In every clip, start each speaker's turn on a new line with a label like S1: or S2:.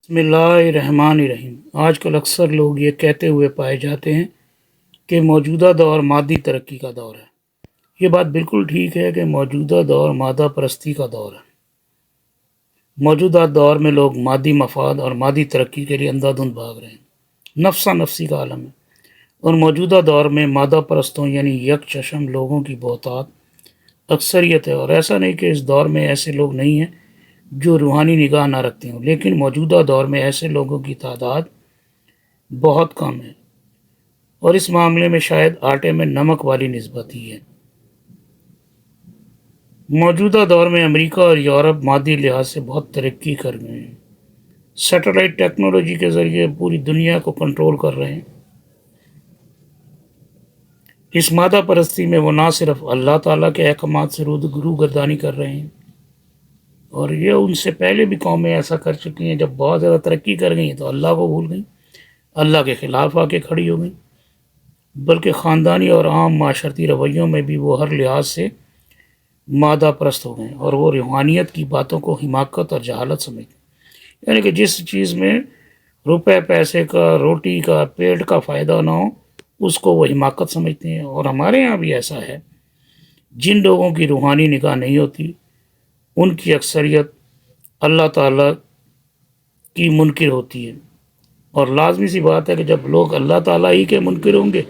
S1: بسم اللہ الرحمن الرحیم۔ آج کل اکثر لوگ یہ کہتے ہوئے پائے جاتے ہیں کہ موجودہ دور مادی ترقی کا دور ہے۔ یہ بات بالکل ٹھیک ہے کہ موجودہ دور مادہ پرستی کا دور ہے۔ موجودہ دور میں لوگ مادی مفاد اور مادی ترقی کے لیے اندھا دھند بھاگ رہے ہیں، نفسا نفسی کا عالم ہے۔ اور موجودہ دور میں مادہ پرستوں یعنی یک چشم لوگوں کی بہتات اکثریت ہے۔ اور ایسا نہیں کہ اس دور میں ایسے لوگ نہیں ہیں جو روحانی نگاہ نہ رکھتے ہوں، لیکن موجودہ دور میں ایسے لوگوں کی تعداد بہت کم ہے، اور اس معاملے میں شاید آٹے میں نمک والی نسبت ہی ہے۔ موجودہ دور میں امریکہ اور یورپ مادی لحاظ سے بہت ترقی کر گئے ہیں، سیٹلائٹ ٹیکنالوجی کے ذریعے پوری دنیا کو کنٹرول کر رہے ہیں۔ اس مادہ پرستی میں وہ نہ صرف اللہ تعالیٰ کے احکامات سے روگردانی کر رہے ہیں، اور یہ ان سے پہلے بھی قومیں ایسا کر چکی ہیں، جب بہت زیادہ ترقی کر گئی ہیں تو اللہ کو بھول گئیں، اللہ کے خلاف آ کے کھڑی ہو گئیں، بلکہ خاندانی اور عام معاشرتی رویوں میں بھی وہ ہر لحاظ سے مادہ پرست ہو گئے اور وہ روحانیت کی باتوں کو حماقت اور جہالت سمجھتے ہیں۔ یعنی کہ جس چیز میں روپے پیسے کا، روٹی کا، پیٹ کا فائدہ نہ ہو، اس کو وہ حماقت سمجھتے ہیں۔ اور ہمارے ہاں بھی ایسا ہے، جن لوگوں کی روحانی نگاہ نہیں ہوتی ان کی اکثریت اللہ تعالیٰ کی منکر ہوتی ہے، اور لازمی سی بات ہے کہ جب لوگ اللہ تعالیٰ ہی کے منکر ہوں گے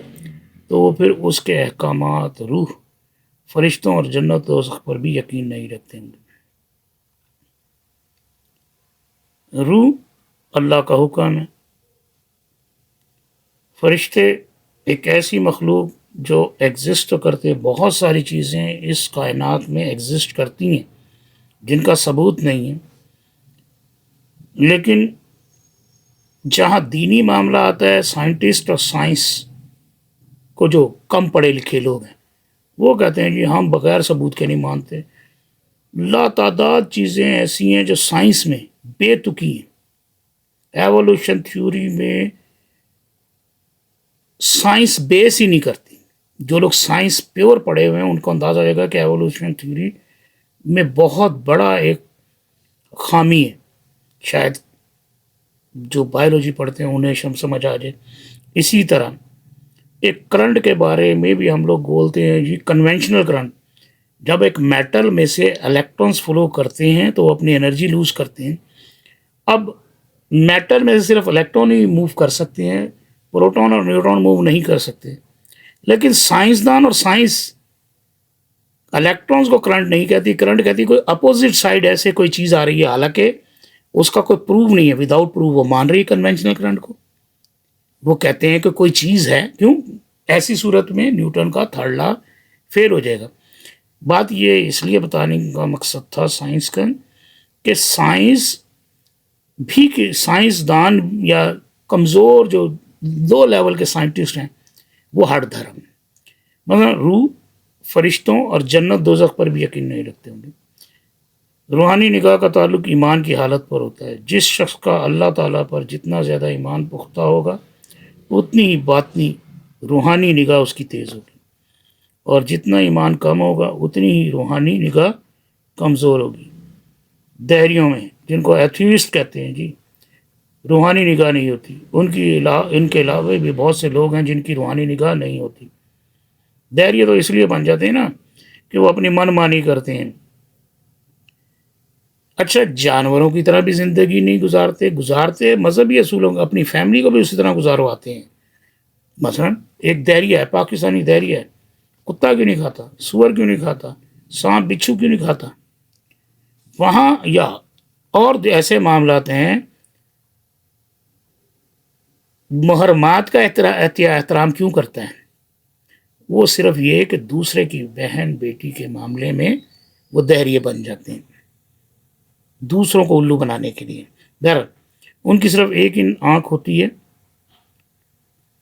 S1: تو وہ پھر اس کے احکامات، روح، فرشتوں اور جنت دوزخ پر بھی یقین نہیں رکھتے ہوں گے۔ روح اللہ کا حکم ہے، فرشتے ایک ایسی مخلوق جو ایگزسٹ کرتے، بہت ساری چیزیں اس کائنات میں ایگزسٹ کرتی ہیں جن کا ثبوت نہیں ہے، لیکن جہاں دینی معاملہ آتا ہے، سائنٹسٹ اور سائنس کو جو کم پڑھے لکھے لوگ ہیں وہ کہتے ہیں جی ہم بغیر ثبوت کے نہیں مانتے۔ لا تعداد چیزیں ایسی ہیں جو سائنس میں بے تکی ہیں، ایوولوشن تھیوری میں سائنس بیس ہی نہیں کرتی۔ جو لوگ سائنس پیور پڑھے ہوئے ہیں ان کو اندازہ ہوئے گا کہ ایوولوشن تھیوری میں بہت بڑا ایک خامی ہے، شاید جو بایولوجی پڑھتے ہیں انہیں سمجھ آ جائے۔ اسی طرح ایک کرنٹ کے بارے میں بھی ہم لوگ بولتے ہیں جی کنونشنل کرنٹ، جب ایک میٹل میں سے الیکٹرونز فلو کرتے ہیں تو وہ اپنی انرجی لوز کرتے ہیں۔ اب میٹل میں سے صرف الیکٹرون ہی موو کر سکتے ہیں، پروٹون اور نیوٹرون موو نہیں کر سکتے، لیکن سائنسدان اور سائنس الیکٹرونز کو کرنٹ نہیں کہتی، کرنٹ کہتی کوئی اپوزٹ سائڈ ایسے کوئی چیز آ رہی ہے، حالانکہ اس کا کوئی پروف نہیں ہے، وداؤٹ پروف وہ مان رہی ہے کنونشنل کرنٹ کو۔ وہ کہتے ہیں کہ کوئی چیز ہے، کیوں؟ ایسی صورت میں نیوٹن کا تھرڈ لا فیل ہو جائے گا۔ بات یہ اس لیے بتانے کا مقصد تھا سائنس کا کہ سائنس بھی، سائنسدان یا کمزور جو لو لیول کے سائنٹسٹ ہیں وہ ہر دھرم ہیں، مثلا روح، فرشتوں اور جنت دوزخ پر بھی یقین نہیں رکھتے ہوں گے۔ روحانی نگاہ کا تعلق ایمان کی حالت پر ہوتا ہے۔ جس شخص کا اللہ تعالیٰ پر جتنا زیادہ ایمان پختہ ہوگا اتنی ہی باطنی روحانی نگاہ اس کی تیز ہوگی، اور جتنا ایمان کم ہوگا اتنی ہی روحانی نگاہ کمزور ہوگی۔ دہریوں میں، جن کو ایتھیسٹ کہتے ہیں جی، روحانی نگاہ نہیں ہوتی، ان کے علاوہ بھی بہت سے لوگ ہیں جن کی روحانی نگاہ نہیں ہوتی۔ دہریے تو اس لیے بن جاتے ہیں نا کہ وہ اپنی من مانی کرتے ہیں۔ اچھا، جانوروں کی طرح بھی زندگی نہیں گزارتے مذہبی اصولوں، اپنی فیملی کو بھی اسی طرح گزارواتے ہیں۔ مثلا ایک دہریہ ہے، پاکستانی دہریہ ہے، کتا کیوں نہیں کھاتا، سور کیوں نہیں کھاتا، سانپ بچھو کیوں نہیں کھاتا وہاں؟ یا اور ایسے معاملات ہیں، محرمات کا احترام کیوں کرتا ہے؟ وہ صرف یہ کہ دوسرے کی بہن بیٹی کے معاملے میں وہ دہریے بن جاتے ہیں، دوسروں کو الو بنانے کے لیے۔ بہرحال ان کی صرف ایک ہی آنکھ ہوتی ہے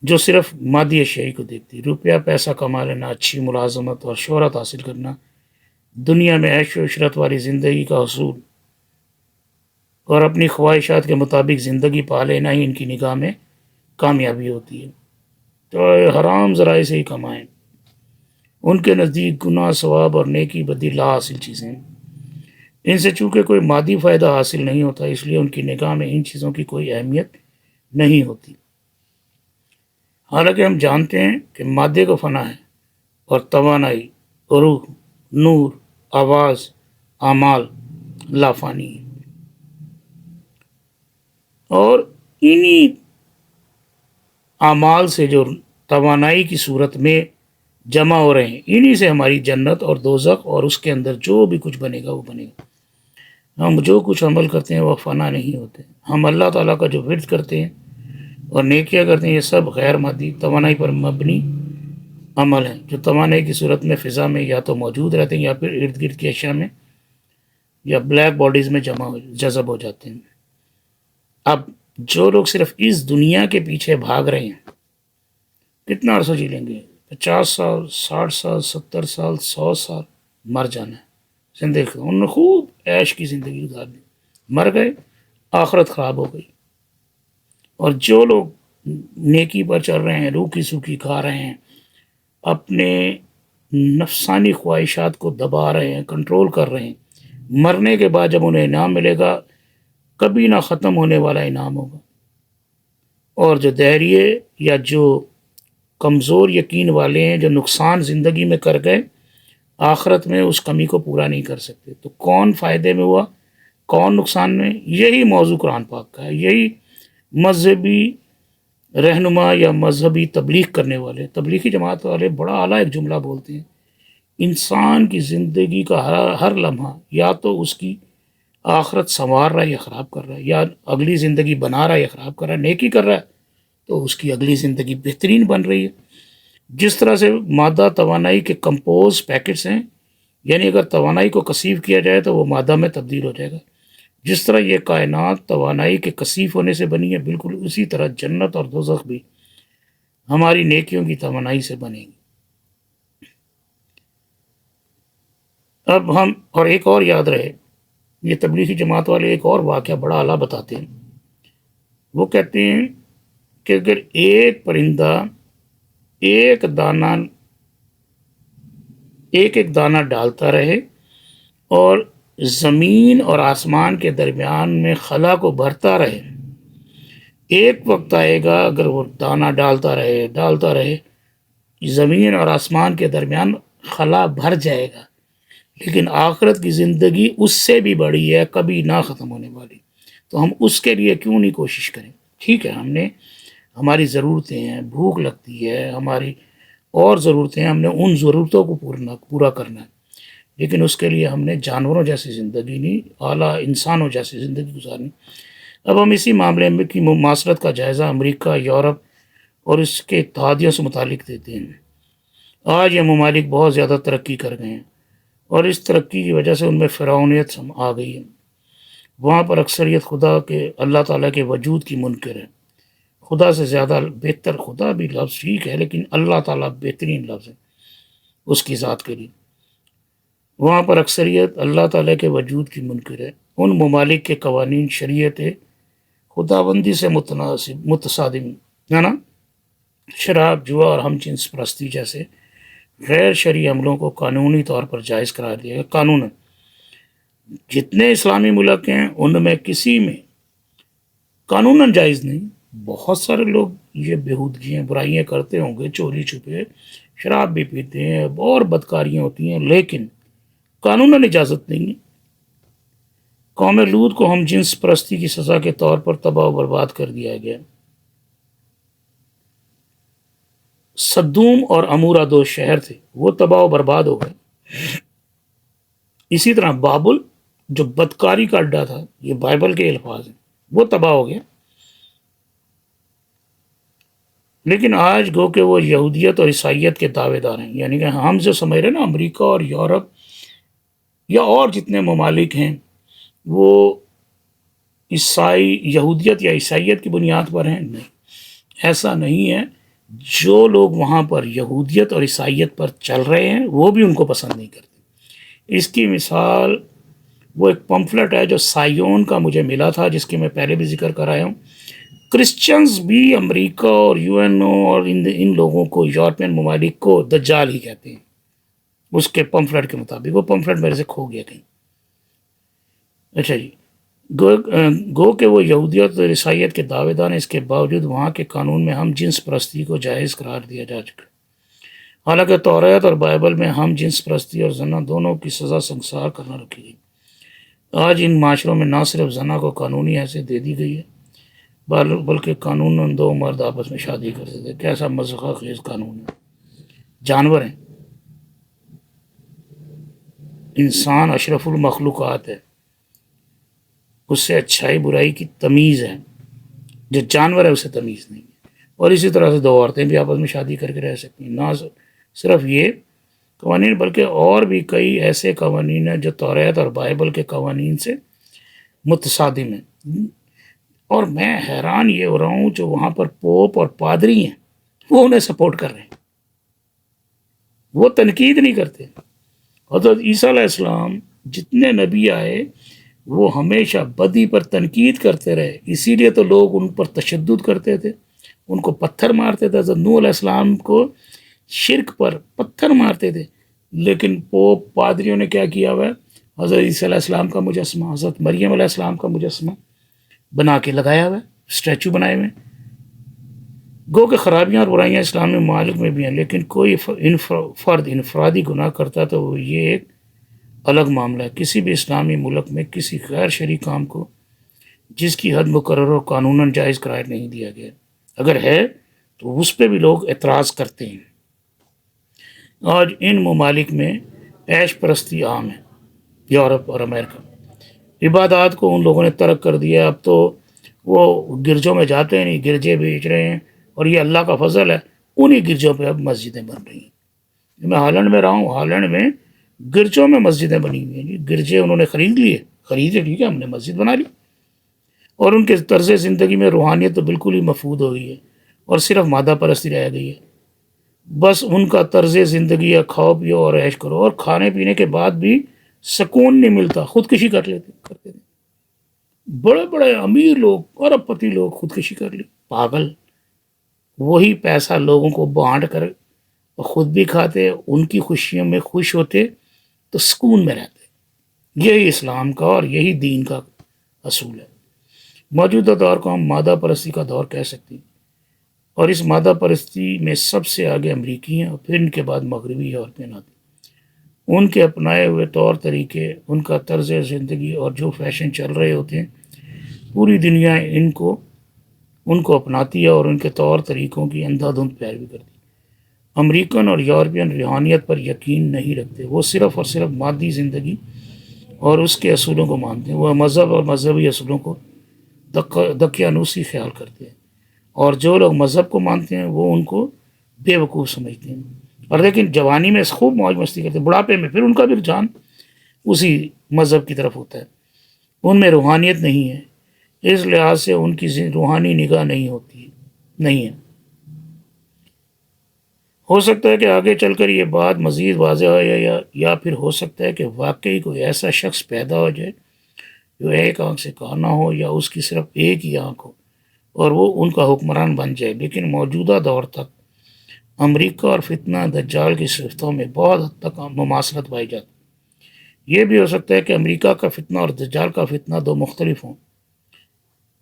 S1: جو صرف مادی اشیاء کو دیکھتی، روپیہ پیسہ کما لینا، اچھی ملازمت اور شہرت حاصل کرنا، دنیا میں عیش و عشرت والی زندگی کا حصول اور اپنی خواہشات کے مطابق زندگی پا لینا ہی ان کی نگاہ میں کامیابی ہوتی ہے۔ تو حرام ذرائع سے ہی کمائیں، ان کے نزدیک گناہ، ثواب اور نیکی بدی لا حاصل چیزیں ہیں۔ ان سے چونکہ کوئی مادی فائدہ حاصل نہیں ہوتا، اس لیے ان کی نگاہ میں ان چیزوں کی کوئی اہمیت نہیں ہوتی، حالانکہ ہم جانتے ہیں کہ مادے کو فنا ہے اور توانائی، روح، نور، آواز، اعمال لافانی ہے، اور انہی اعمال سے جو توانائی کی صورت میں جمع ہو رہے ہیں، انہی سے ہماری جنت اور دوزخ اور اس کے اندر جو بھی کچھ بنے گا وہ بنے گا۔ ہم جو کچھ عمل کرتے ہیں وہ فنا نہیں ہوتے، ہم اللہ تعالیٰ کا جو ورد کرتے ہیں اور نیکیاں کرتے ہیں، یہ سب غیر مادی توانائی پر مبنی عمل ہیں، جو توانائی کی صورت میں فضا میں یا تو موجود رہتے ہیں یا پھر ارد گرد کی اشیاء میں یا بلیک باڈیز میں جذب ہو جاتے ہیں۔ اب جو لوگ صرف اس دنیا کے پیچھے بھاگ رہے ہیں، کتنا عرصہ جی لیں گے؟ 50 سال، 60 سال، 70 سال، 100 سال، مر جانا ہے۔ زندگی انہوں نے خوب عیش کی زندگی گزار دی، مر گئے، آخرت خراب ہو گئی۔ اور جو لوگ نیکی پر چل رہے ہیں، روکی سوکھی کھا رہے ہیں، اپنے نفسانی خواہشات کو دبا رہے ہیں، کنٹرول کر رہے ہیں، مرنے کے بعد جب انہیں انعام ملے گا، کبھی نہ ختم ہونے والا انعام ہوگا۔ اور جو دہریے یا جو کمزور یقین والے ہیں، جو نقصان زندگی میں کر گئے، آخرت میں اس کمی کو پورا نہیں کر سکتے۔ تو کون فائدے میں ہوا، کون نقصان میں؟ یہی موضوع قرآن پاک کا ہے۔ یہی مذہبی رہنما یا مذہبی تبلیغ کرنے والے، تبلیغی جماعت والے بڑا اعلیٰ ایک جملہ بولتے ہیں، انسان کی زندگی کا ہر لمحہ یا تو اس کی آخرت سنوار رہا ہے یا خراب کر رہا ہے، یا اگلی زندگی بنا رہا ہے یا خراب کر رہا ہے۔ نیکی کر رہا ہے تو اس کی اگلی زندگی بہترین بن رہی ہے۔ جس طرح سے مادہ توانائی کے کمپوز پیکٹس ہیں، یعنی اگر توانائی کو کثیف کیا جائے تو وہ مادہ میں تبدیل ہو جائے گا، جس طرح یہ کائنات توانائی کے کثیف ہونے سے بنی ہے، بالکل اسی طرح جنت اور دوزخ بھی ہماری نیکیوں کی توانائی سے بنے گی۔ اب ہم اور ایک اور یاد رہے، یہ تبلیغی جماعت والے ایک اور واقعہ بڑا اعلیٰ بتاتے ہیں۔ وہ کہتے ہیں کہ اگر ایک پرندہ ایک ایک دانہ ڈالتا رہے اور زمین اور آسمان کے درمیان میں خلا کو بھرتا رہے، ایک وقت آئے گا اگر وہ دانہ ڈالتا رہے، زمین اور آسمان کے درمیان خلا بھر جائے گا، لیکن آخرت کی زندگی اس سے بھی بڑی ہے، کبھی نہ ختم ہونے والی۔ تو ہم اس کے لیے کیوں نہیں کوشش کریں؟ ٹھیک ہے، ہماری ضرورتیں ہیں، بھوک لگتی ہے، ہماری اور ضرورتیں ہیں، ہم نے ان ضرورتوں کو پورا کرنا ہے، لیکن اس کے لیے ہم نے جانوروں جیسی زندگی نہیں، اعلیٰ انسانوں جیسی زندگی گزارنی۔ اب ہم اسی معاملے میں کی مماثلت کا جائزہ امریکہ، یورپ اور اس کے اتحادیوں سے متعلق دیتے ہیں۔ آج یہ ممالک بہت زیادہ ترقی کر گئے ہیں، اور اس ترقی کی وجہ سے ان میں فرعونیت آ گئی ہے۔ وہاں پر اکثریت خدا کے، اللہ تعالیٰ کے وجود کی منکر ہے۔ خدا سے زیادہ بہتر، خدا بھی لفظ ٹھیک ہے لیکن اللہ تعالیٰ بہترین لفظ ہے اس کی ذات کے لیے۔ وہاں پر اکثریت اللہ تعالیٰ کے وجود کی منکر ہے۔ ان ممالک کے قوانین شریعت خداوندی سے متصادم ہے نا، شراب، جوا اور ہم جنس پرستی جیسے غیر شرعی عملوں کو قانونی طور پر جائز قرار دیا گیا۔ قانون جتنے اسلامی ملک ہیں ان میں کسی میں قانوناً جائز نہیں۔ بہت سارے لوگ یہ بےہودگیاں، برائیاں کرتے ہوں گے، چوری چھپے شراب بھی پیتے ہیں اور بدکاریاں ہوتی ہیں، لیکن قانوناً اجازت نہیں ہے۔ قوم لوط کو ہم جنس پرستی کی سزا کے طور پر تباہ و برباد کر دیا گیا۔ صدوم اور عمورہ دو شہر تھے، وہ تباہ و برباد ہو گئے۔ اسی طرح بابل جو بدکاری کا اڈا تھا، یہ بائبل کے الفاظ ہیں، وہ تباہ ہو گیا۔ لیکن آج گو کہ وہ یہودیت اور عیسائیت کے دعوے دار ہیں، یعنی کہ ہم جو سمجھ رہے ہیں نا امریکہ اور یورپ یا اور جتنے ممالک ہیں وہ یہودیت یا عیسائیت کی بنیاد پر ہیں، نہیں، ایسا نہیں ہے۔ جو لوگ وہاں پر یہودیت اور عیسائیت پر چل رہے ہیں وہ بھی ان کو پسند نہیں کرتے۔ اس کی مثال وہ ایک پمفلٹ ہے جو سائیون کا مجھے ملا تھا، جس کے میں پہلے بھی ذکر کر آیا ہوں۔ کرسچنز بھی امریکہ اور UN اور ان لوگوں کو، یورپین ممالک کو دجال ہی کہتے ہیں، اس کے پمفلٹ کے مطابق۔ وہ پمفلٹ میرے سے کھو گیا کہیں۔ اچھا جی، گو کہ وہ یہودیت اور عیسائیت کے دعوے دار ہیں، اس کے باوجود وہاں کے قانون میں ہم جنس پرستی کو جائز قرار دیا جا چکا ہے۔ حالانکہ توریت اور بائبل میں ہم جنس پرستی اور زنا دونوں کی سزا سنسار کرنا رکھی گئی۔ آج ان معاشروں میں نہ صرف زنا کو قانونی حیثیت دے دی گئی ہے بلکہ قانون دو مرد آپس میں شادی کر سکتے ہیں۔ کیسا مذہق خیز قانون ہے! جانور ہیں، انسان اشرف المخلوقات ہے، اس سے اچھائی برائی کی تمیز ہے، جو جانور ہے اسے تمیز نہیں ہے۔ اور اسی طرح سے دو عورتیں بھی آپس میں شادی کر کے رہ سکتی ہیں۔ نہ صرف یہ قوانین بلکہ اور بھی کئی ایسے قوانین ہیں جو توریت اور بائبل کے قوانین سے متصادم ہیں۔ اور میں حیران یہ ہو رہا ہوں جو وہاں پر پوپ اور پادری ہیں وہ انہیں سپورٹ کر رہے ہیں، وہ تنقید نہیں کرتے۔ حضرت عیسیٰ علیہ السلام جتنے نبی آئے وہ ہمیشہ بدی پر تنقید کرتے رہے، اسی لیے تو لوگ ان پر تشدد کرتے تھے، ان کو پتھر مارتے تھے۔ حضرت نوح علیہ السلام کو شرک پر پتھر مارتے تھے، لیکن پوپ پادریوں نے کیا کیا ہوا ہے؟ حضرت عیسیٰ علیہ السلام کا مجسمہ، حضرت مریم علیہ السلام کا مجسمہ بنا کے لگایا ہوا ہے، اسٹیچو بنائے ہوئے ہیں۔ گو کہ خرابیاں اور برائیاں اسلامی ممالک میں بھی ہیں، لیکن کوئی فرد انفرادی گناہ کرتا ہے تو یہ ایک الگ معاملہ ہے۔ کسی بھی اسلامی ملک میں کسی غیر شرعی کام کو جس کی حد مقرر و قانوناً جائز قرار نہیں دیا گیا، اگر ہے تو اس پہ بھی لوگ اعتراض کرتے ہیں۔ آج ان ممالک میں عیش پرستی عام ہے، یورپ اور امریکہ۔ عبادات کو ان لوگوں نے ترک کر دیا، اب تو وہ گرجوں میں جاتے ہیں نہیں، گرجے بیچ رہے ہیں، اور یہ اللہ کا فضل ہے انہی گرجوں پہ اب مسجدیں بن رہی ہیں۔ میں ہالینڈ میں رہا ہوں، ہالینڈ میں گرجوں میں مسجدیں بنی ہوئی ہیں جی، گرجے انہوں نے خریدے ٹھیک ہے، ہم نے مسجد بنا لی، اور ان کے طرز زندگی میں روحانیت تو بالکل ہی مفقود ہو گئی ہے، اور صرف مادہ پرستی رہ گئی ہے۔ بس ان کا طرز زندگی ہے کھاؤ پیو اور عیش کرو، اور کھانے پینے کے بعد بھی سکون نہیں ملتا، خودکشی کرتے تھے۔ بڑے بڑے امیر لوگ، ارب پتی لوگ خودکشی کر لی، پاگل۔ وہی پیسہ لوگوں کو بانٹ کر خود بھی کھاتے، ان کی خوشیوں میں خوش ہوتے تو سکون میں رہتے۔ یہی اسلام کا اور یہی دین کا اصول ہے۔ موجودہ دور کو ہم مادہ پرستی کا دور کہہ سکتے ہیں، اور اس مادہ پرستی میں سب سے آگے امریکی ہیں، اور پھر ان کے بعد مغربی یورپین آتے ہیں۔ ان کے اپنائے ہوئے طور طریقے، ان کا طرز زندگی اور جو فیشن چل رہے ہوتے ہیں، پوری دنیا ان کو اپناتی ہے اور ان کے طور طریقوں کی اندھا دھند پیروی کرتی ہے۔ امریکن اور یورپین روحانیت پر یقین نہیں رکھتے، وہ صرف اور صرف مادی زندگی اور اس کے اصولوں کو مانتے ہیں۔ وہ مذہب اور مذہبی اصولوں کو دقیانوسی خیال کرتے ہیں، اور جو لوگ مذہب کو مانتے ہیں وہ ان کو بے وقوف سمجھتے ہیں، اور لیکن جوانی میں خوب موج مستی کرتے ہیں، بڑھاپے میں پھر ان کا بھی رجحان اسی مذہب کی طرف ہوتا ہے۔ ان میں روحانیت نہیں ہے، اس لحاظ سے ان کی روحانی نگاہ نہیں ہے۔ ہو سکتا ہے کہ آگے چل کر یہ بات مزید واضح ہو، یا پھر ہو سکتا ہے کہ واقعی کوئی ایسا شخص پیدا ہو جائے جو ایک آنکھ سے کانا ہو، یا اس کی صرف ایک ہی آنکھ ہو، اور وہ ان کا حکمران بن جائے۔ لیکن موجودہ دور تک امریکہ اور فتنہ دجال کی صفتوں میں بہت حد تک مماثلت پائی جاتی ہے۔ یہ بھی ہو سکتا ہے کہ امریکہ کا فتنہ اور دجال کا فتنہ دو مختلف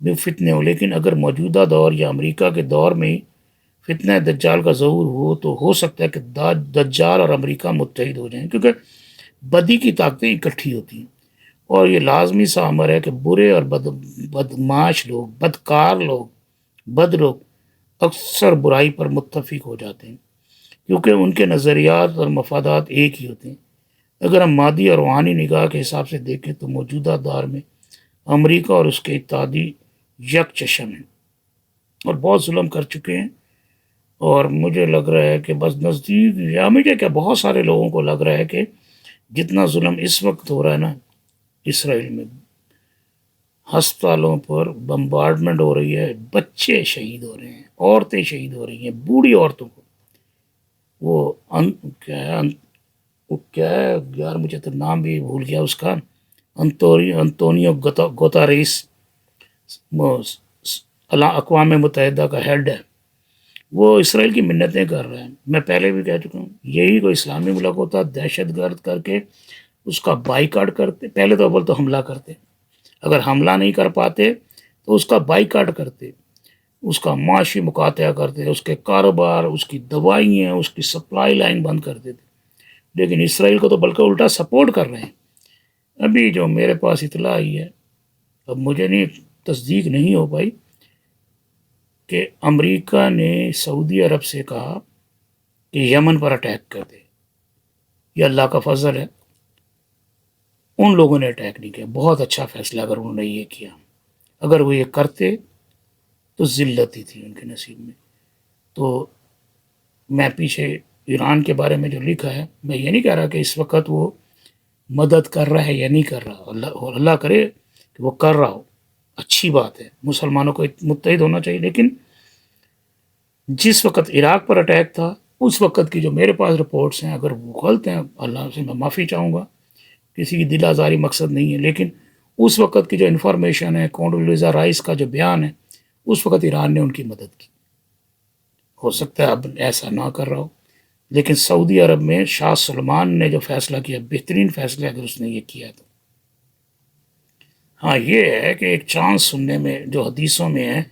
S1: فتنے ہوں، لیکن اگر موجودہ دور یا امریکہ کے دور میں فتنہ دجال کا ظہور ہو تو ہو سکتا ہے کہ دجال اور امریکہ متحد ہو جائیں، کیونکہ بدی کی طاقتیں اکٹھی ہوتی ہیں، اور یہ لازمی سا امر ہے کہ برے اور بدماش لوگ، بدکار لوگ، بد لوگ اکثر برائی پر متفق ہو جاتے ہیں، کیونکہ ان کے نظریات اور مفادات ایک ہی ہوتے ہیں۔ اگر ہم مادی اور روحانی نگاہ کے حساب سے دیکھیں تو موجودہ دور میں امریکہ اور اس کے اتحادی یک چشم ہیں اور بہت ظلم کر چکے ہیں، اور مجھے لگ رہا ہے کہ بس نزدیک، یا مجھے کیا بہت سارے لوگوں کو لگ رہا ہے کہ جتنا ظلم اس وقت ہو رہا ہے نا اسرائیل میں، ہسپتالوں پر بمبارڈمنٹ ہو رہی ہے، بچے شہید ہو رہے ہیں، عورتیں شہید ہو رہی ہیں، بوڑھی عورتوں کو، وہ کیا ہے یار، مجھے تو نام بھی بھول گیا اس کا، انتونیو گوتاریس، اقوام متحدہ کا ہیڈ ہے، وہ اسرائیل کی منتیں کر رہے ہیں۔ میں پہلے بھی کہہ چکا ہوں، یہی کوئی اسلامی ملک ہوتا دہشت گرد کر کے اس کا بائیکاٹ کرتے، پہلے تو اول تو حملہ کرتے، اگر حملہ نہیں کر پاتے تو اس کا بائیکاٹ کرتے، اس کا معاشی مقاطعہ کرتے، اس کے کاروبار، اس کی دوائیاں، اس کی سپلائی لائن بند کر دیتے. لیکن اسرائیل کو تو بلکہ الٹا سپورٹ کر رہے ہیں. ابھی جو میرے پاس اطلاع آئی ہے، اب مجھے نہیں تصدیق نہیں ہو پائی، کہ امریکہ نے سعودی عرب سے کہا کہ یمن پر اٹیک کر دے. یہ اللہ کا فضل ہے، ان لوگوں نے اٹیک نہیں کیا. بہت اچھا فیصلہ اگر انہوں نے یہ کیا. اگر وہ یہ کرتے تو ذلت ہی تھی ان کے نصیب میں. تو میں پیچھے ایران کے بارے میں جو لکھا ہے، میں یہ نہیں کہہ رہا کہ اس وقت وہ مدد کر رہا ہے یا نہیں کر رہا. اللہ کرے کہ وہ کر رہا ہو، اچھی بات ہے، مسلمانوں کو متحد ہونا چاہیے. لیکن جس وقت عراق پر اٹیک تھا، اس وقت کی جو میرے پاس رپورٹس ہیں، اگر وہ غلط ہیں اللہ سے میں معافی چاہوں گا، کسی کی دل آزاری مقصد نہیں ہے، لیکن اس وقت کی جو انفارمیشن ہے، کونڈولیزا رائس کا جو بیان ہے، اس وقت ایران نے ان کی مدد کی. ہو سکتا ہے اب ایسا نہ کر رہا ہو، لیکن سعودی عرب میں شاہ سلمان نے جو فیصلہ کیا، بہترین فیصلہ اگر اس نے یہ کیا تو. ہاں یہ ہے کہ ایک چانس سننے میں جو حدیثوں میں ہے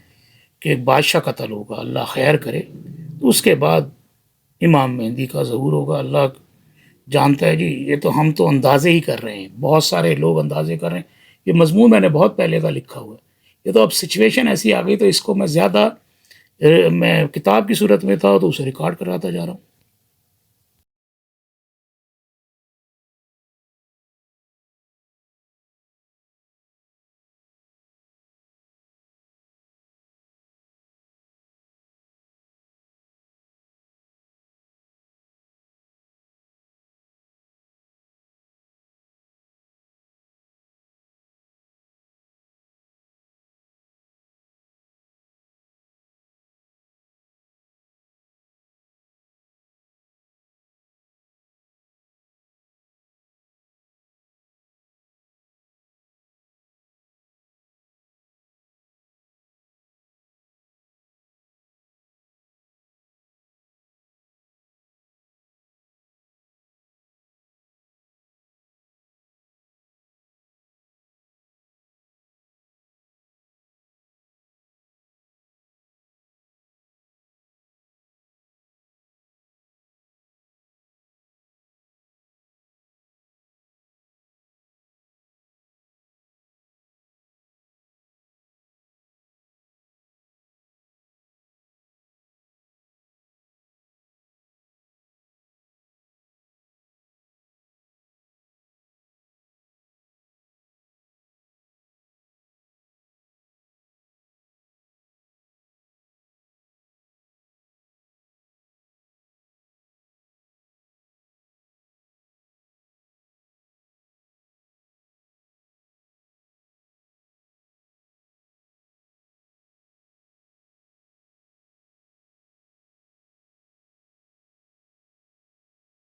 S1: کہ ایک بادشاہ قتل ہوگا، اللہ خیر کرے، تو اس کے بعد امام مہدی کا ظہور ہوگا. اللہ جانتا ہے جی، یہ تو ہم تو اندازے ہی کر رہے ہیں، بہت سارے لوگ اندازے کر رہے ہیں. یہ مضمون میں نے بہت پہلے کا لکھا ہوا ہے. یہ تو اب سچویشن ایسی آ گئی تو اس کو میں زیادہ میں کتاب کی صورت میں تھا تو اسے ریکارڈ کراتا جا رہا ہوں.